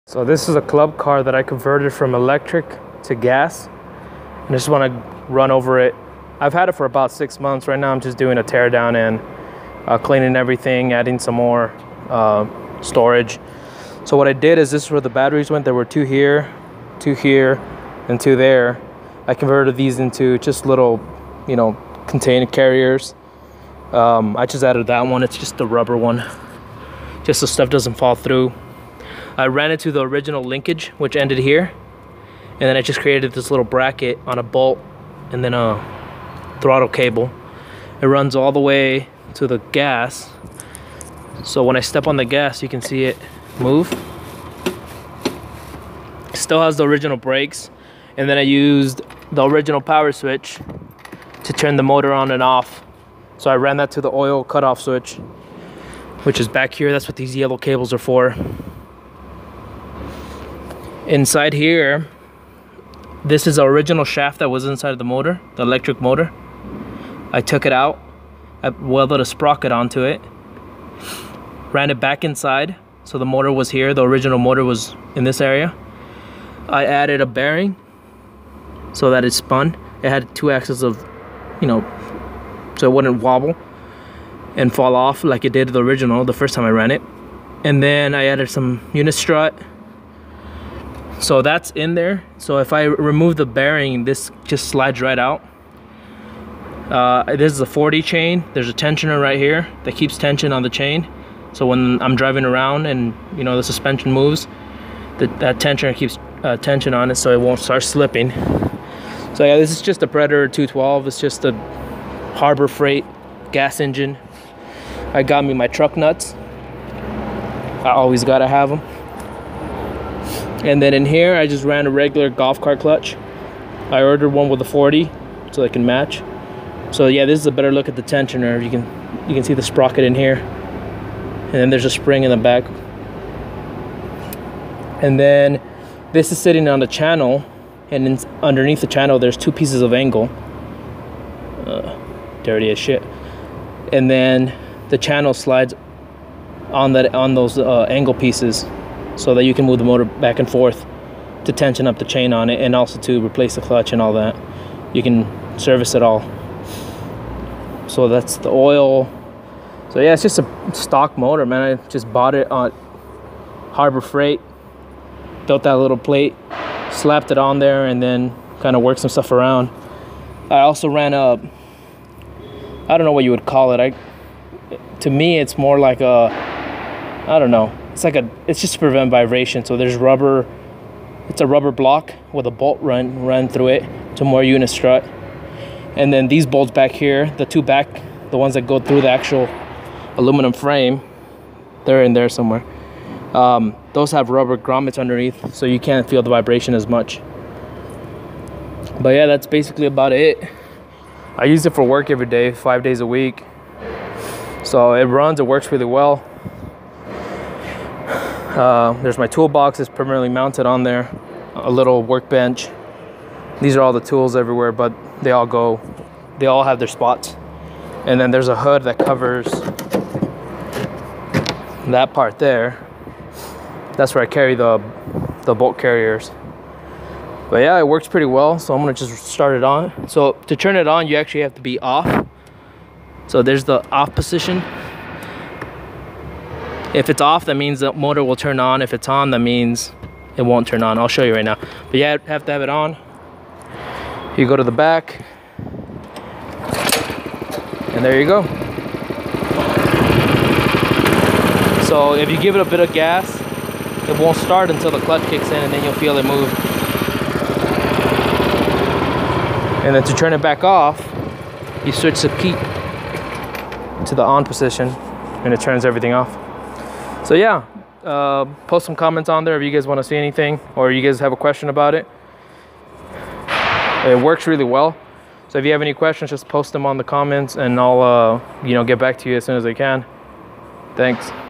So this is a club car that I converted from electric to gas. And I just want to run over it. I've had it for about 6 months. Right now I'm just doing a tear down and cleaning everything, adding some more storage. So what I did is, this is where the batteries went. There were two here, and two there. I converted these into just little, container carriers. I just added that one. It's just the rubber one, just so stuff doesn't fall through. I ran it to the original linkage, which ended here, and then I just created this little bracket on a bolt and then a throttle cable. It runs all the way to the gas, so when I step on the gas you can see it move. It still has the original brakes, and then I used the original power switch to turn the motor on and off. So I ran that to the oil cutoff switch, which is back here. That's what these yellow cables are for. Inside here, this is the original shaft that was inside of the motor, the electric motor. I took it out, I welded a sprocket onto it, ran it back inside, so the motor was here, the original motor was in this area. I added a bearing so that it spun. It had 2 axes of, so it wouldn't wobble and fall off like it did the original the first time I ran it. And then I added some unit strut. So that's in there. So if I remove the bearing, this just slides right out. This is a 40 chain. There's a tensioner right here that keeps tension on the chain. So when I'm driving around and the suspension moves, that tensioner keeps tension on it so it won't start slipping. So yeah, this is just a Predator 212. It's just a Harbor Freight gas engine. I got me my truck nuts. I always gotta have them. And then in here, I just ran a regular golf cart clutch. I ordered one with a 40 so they can match. So yeah, this is a better look at the tensioner. You can see the sprocket in here. And then there's a spring in the back. And then this is sitting on the channel, and underneath the channel there's 2 pieces of angle. Dirty as shit. And then the channel slides on those angle pieces, so that you can move the motor back and forth to tension up the chain on it, and also to replace the clutch and all that. You can service it all. So that's the oil. So yeah, it's just a stock motor, man. I just bought it on Harbor Freight, built that little plate, slapped it on there, and then kind of worked some stuff around. I also ran a, I don't know what you would call it. To me, it's more like a, I don't know. It's just to prevent vibration. So there's rubber. It's a rubber block with a bolt run through it to more unit strut. And then these bolts back here, the 2 back, the ones that go through the actual aluminum frame, they're in there somewhere. Those have rubber grommets underneath, so you can't feel the vibration as much. But yeah, that's basically about it. I use it for work every day, 5 days a week. So it runs, it works really well. There's my toolbox, it's permanently mounted on there, a little workbench. These are all the tools everywhere, but they all have their spots. And then there's a hood that covers that part there. That's where I carry the bolt carriers. But yeah, it works pretty well, so I'm gonna just start it on. So to turn it on, you actually have to be off. So there's the off position. If it's off, that means the motor will turn on. If it's on, that means it won't turn on. I'll show you right now. But yeah, you have to have it on. You go to the back, and there you go. So if you give it a bit of gas, it won't start until the clutch kicks in, and then you'll feel it move. And then to turn it back off, you switch the key to the on position, and it turns everything off. So yeah, post some comments on there if you guys want to see anything, or you guys have a question about it. It works really well. So if you have any questions, just post them on the comments, and I'll get back to you as soon as I can. Thanks.